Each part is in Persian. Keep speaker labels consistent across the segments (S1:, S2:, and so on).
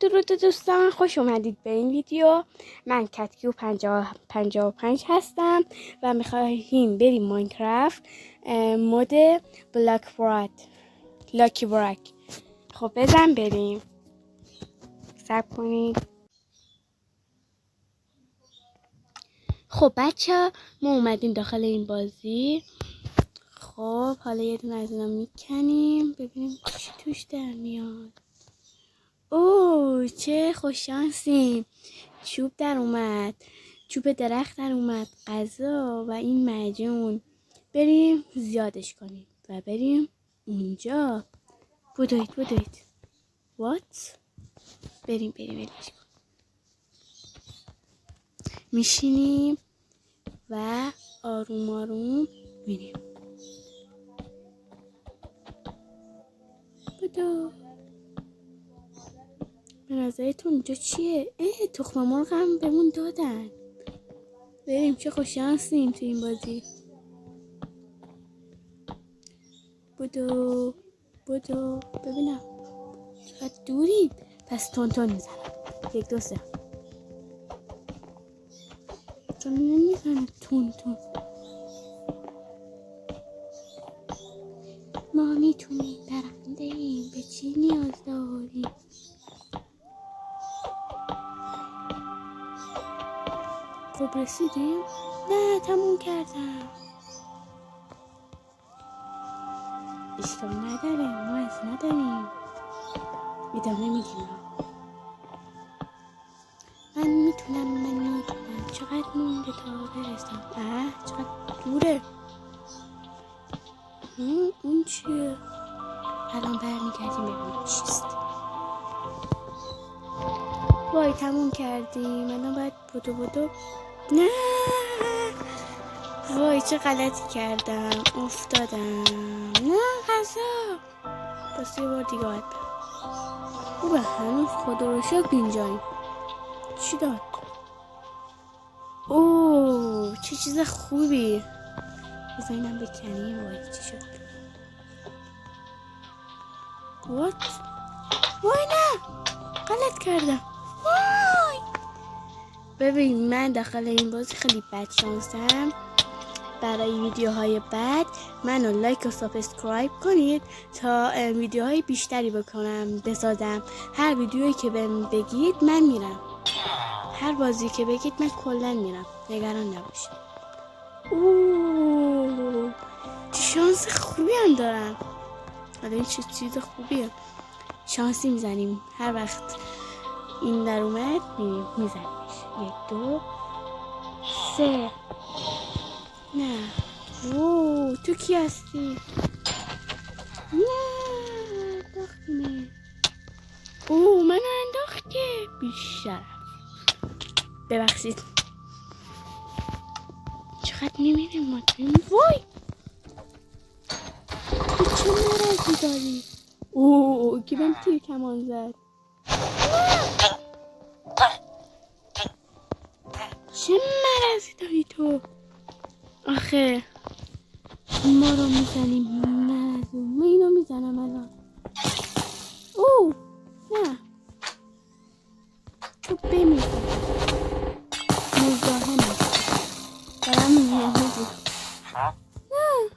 S1: درود دوستان، خوش اومدید به این ویدیو. من کتکیو 55 هستم و میخواهیم بریم ماینکرافت مود لاکی براک. خب بزن بریم. صبر کنید. خب بچه ما اومدیم داخل این بازی. خب حالا یه دونه از اینا میکنیم ببینیم چی توش در میاد. اوه چه خوششانسیم، چوب در اومد، چوب درخت در اومد، غذا و این معجون. بریم زیادش کنیم و بریم اونجا. بدوید وات. بریم ولش کن. میشینیم و آروم آروم میریم. بدو. به نظرتون اینجا چیه؟ تخم مرغ هم بهمون دادن. بریم، چه خوششانسیم تو این بازی. بدو ببینم چقدر دورید. پس تون میزنم. 1 2 3. چون نمیزنه تون. ما میتونیم پرنده ایم، به چی نیاز داریم؟ خب رسیدیم؟ نه تموم کردم. اشکال نداره، ما از نداریم. ادامه میدیم. من میتونم. چقدر مونده تا برسم؟ چقدر دوره. اون چیه؟ الان برمیگردیم ببینیم چیست. وای تموم کردیم. الان باید بدو. نه وای چه غلطی کردم، افتادم. نه غذا. پس یه بار دیگه باید برم. خوبه هنوز خدا رو شکر اینجاییم. چی داد؟ اوه چه چیز خوبی. بذار اینم بکنیم. وای چی شد؟ وای نه غلط کردم. وای ببین من داخل این بازی خیلی بدشانسم. برای ویدیوهای بعد منو لایک و سابسکرایب کنید تا ویدیوهای بیشتری بسازم. هر ویدیویی که بهم بگید من میرم. هر بازی که بگید من کلا میرم. نگران نباشید. اوه چه شانس خوبی هم دارم. حالا این چه چیز خوبیه. شانسی میزنیم. هر وقت این در اومد میزنیمش. 1 2 3. نه تو کی هستی؟ نه انداختیمه. منو انداخته بیشتر. ببخشید. چقدر میمیریم ما تو. وای تو چه مرضی داری؟ کی بهم تیر کمان زد؟ چه مرضی داری تو؟ آخه ما رو میزنیم. من اینو میزنم الان. نه تو بمیزن. مزاحمه دارم میگم. نه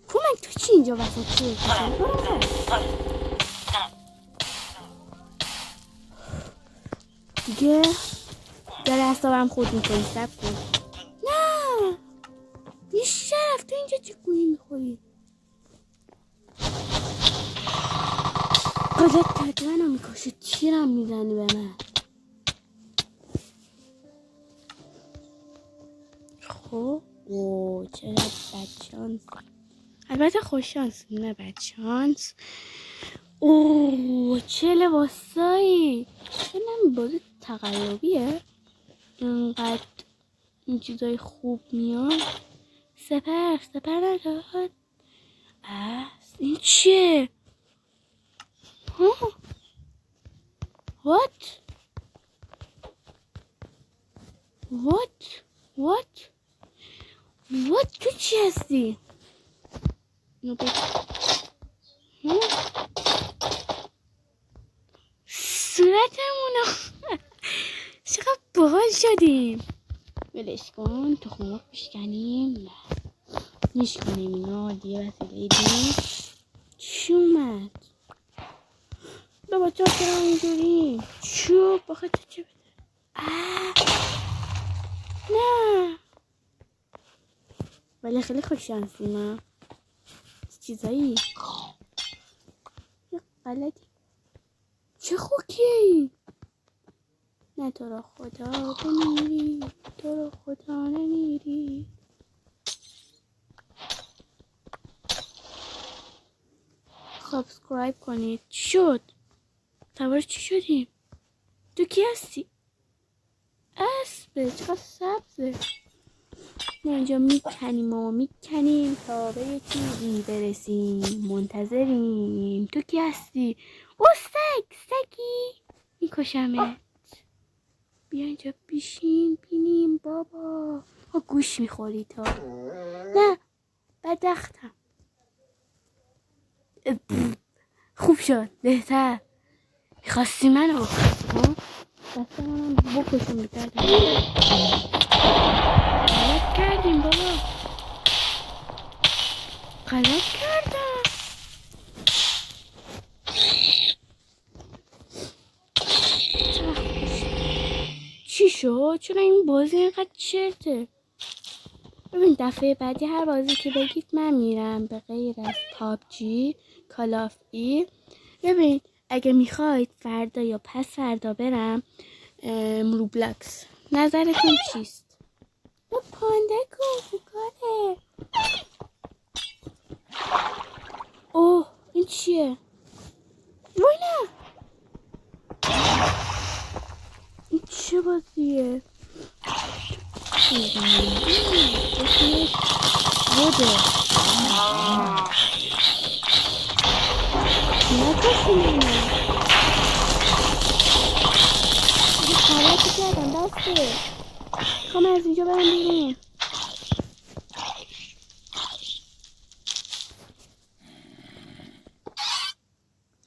S1: کمک تو چی اینجا وسط چیه؟ دیگه داره اصابم خود میکنی. سب کن. نه بیشرف تو اینجا چی گویی میخوری؟ قدرت کردی منو میکشه. تیرم میزنی به من. خب چرا بدشانس. البته خوششانس نه بدشانس. چه لباسایی. چون بازی تقلبیه اینقدر این چیزای خوب میاد. سپر نداد. این چیه؟ What تو چی هستی؟ صورتمونو. چقدر باحال شدیم. ولش کن، تخم مرغ بشکنیم. نیش کنیم اینا دیگه وسیله دیم. چی اومد؟ بابا چرا اینجوری؟ چوب بخواه تو چه بده؟ نه ولی خیلی خوش شانسیم ها. چیزایی یه غلطی. چه خوکی؟ نه تو رو خدا بمیری، تو رو خدا نمیری. سابسکرایب کنید. چی شد؟ سوار چی شدیم؟ تو کی هستی؟ اسبه چقدر سبزه. ما اینجا میکنیم و میکنیم تا به یه چیزی برسیم. منتظریم. تو کی هستی؟ او سگی میکشمت. بیا اینجا بیشین بینیم بابا. گوش میخوری تا. نه بدبختم. خوب شد بهتر. میخواستی منو بکشی دست منم بکشم میکردم. غلط کردیم بابا. غلط کردم. چی شد؟ چرا این بازی اینقدر چرته؟ ببین دفعه بعدی هر بازی که بگید من میرم به غیر از پابجی کال آف ای. ببین اگه میخواید فردا یا پس فردا برم روبلاکس. نظرتون چیست؟ پانده کن کاره. اوه این چیه؟ وای نه این چه بازیه؟ اسمش بوده. نکشیم اینو. یه غلطی کردم دسته. میخوام از اینجا برم بیرون.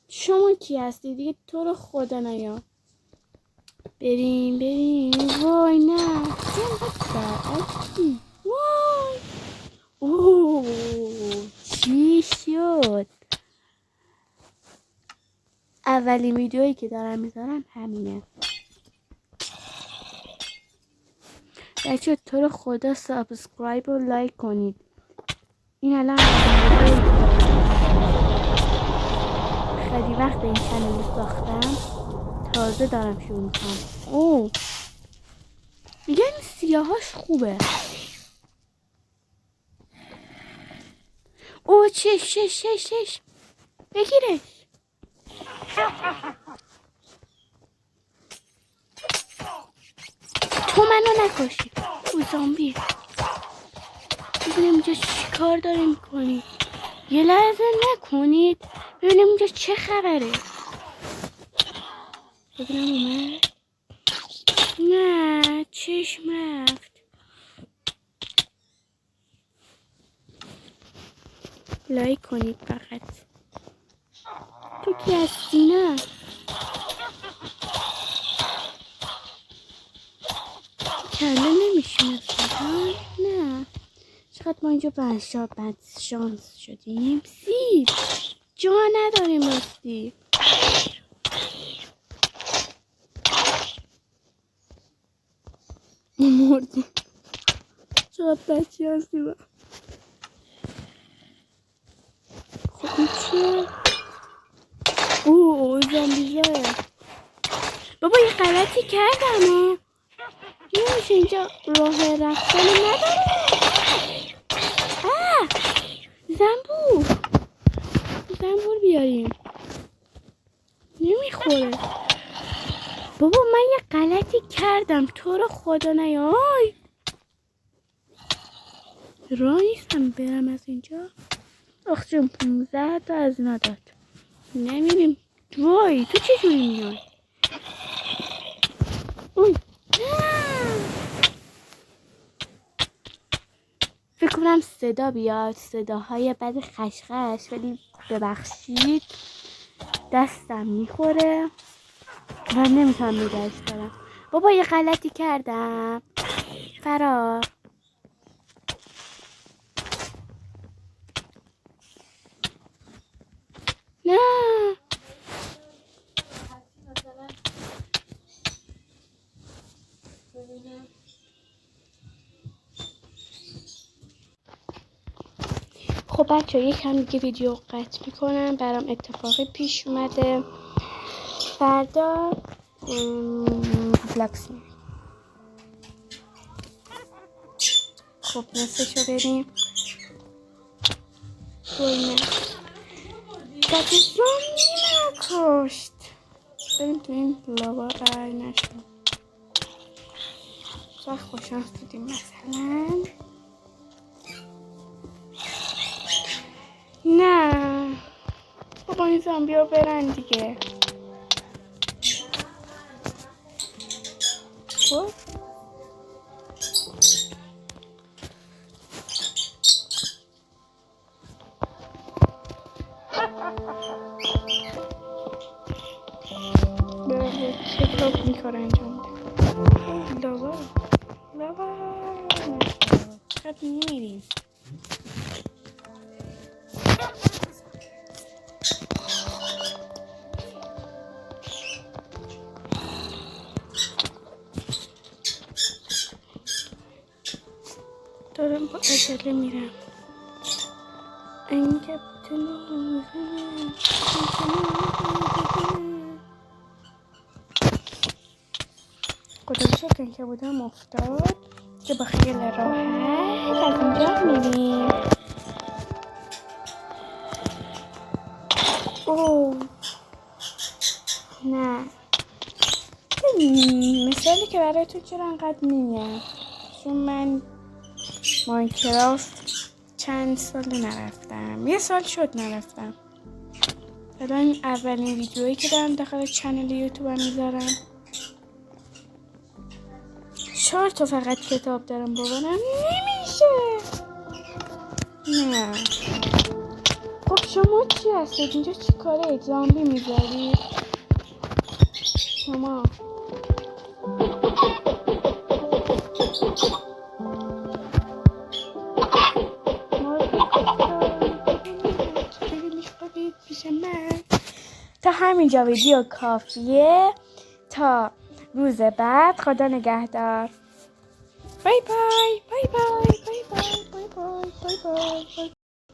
S1: شما کی هستی دیگه؟ تو رو خدا نیا. بریم. وای نه برعکسی. وای اوه چی شد؟ اولین ویدیویی که دارم میذارم همینه. بچه تو رو خدا سابسکرایب و لایک کنید. این الان خیلی وقت این کانال رو ساختم. تازه دارم شروع میکنم. اوه میگه این سیاهاش خوبه. اوه شش بگیرش. تو منو نکشی. او زامبی. ببینم اینجا چی کار داره میکنی. یه لحظه نکنید ببینم اینجا چه خبره. ببینم اومد. نه چشم رفت. لایک کنید فقط. تو کی هستی؟ نه کله نمیشناسید. نه چقدر ما اینجا بد شانس شدیم. سیب جا نداریم راستی. مردیم. چقدر بچه هستی با. خب این چیه؟ اوه زامبیزه. بابا یه غلطی کردم ها. نمیشه اینجا راه رفتن نداره. زنبور بیاریم. نمیخوره. بابا من یه غلطی کردم تو رو خدا نیای. راه نیستم برم از اینجا. آخ جون 15 تا از اینا داد. نمیریم. وای تو چجوری میای؟ اوی فکر کنم صدا بیاد. صداهای بد خشخش. ولی ببخشید دستم میخوره. من نمیتونم نگهش دارم. بابا یه غلطی کردم. فرار. نه. خب بچه یکم دیگه ویدیو قطع میکنم. برام اتفاقی پیش اومده. فردا ولاگس میریم. خب نصفشو بریم. گل بچه زنی نکشت. بریم تو این لاوا رای نشد. سخت خوششانس بودیم مثلا. نه بابا این زامبی ها برن دیگه. خب چه کار میکاره انجام میده. لاوا چقدر میمیریم. دارم با عجله میرم. انگه بتونم خدا شکر که بودم افتاد که با خیال راحت از اینجا میریم. اوه نه مثالی که برای تو چرا انقدر میگم، چون من ماینکرافت چند سال نرفتم. 1 سال شد نرفتم. الان اولین ویدیویی که دارم داخل چنل یوتیوب میذارم. 4 تا فقط کتاب دارم بابانم نمیشه. نه خب شما چی هستید اینجا؟ چی کاره زامبی میذارید شما؟ پیش من. تا همینجا ویدیو کافیه. تا روز بعد خدا نگهدار. بای بای بای بای بای بای بای بای بای بای.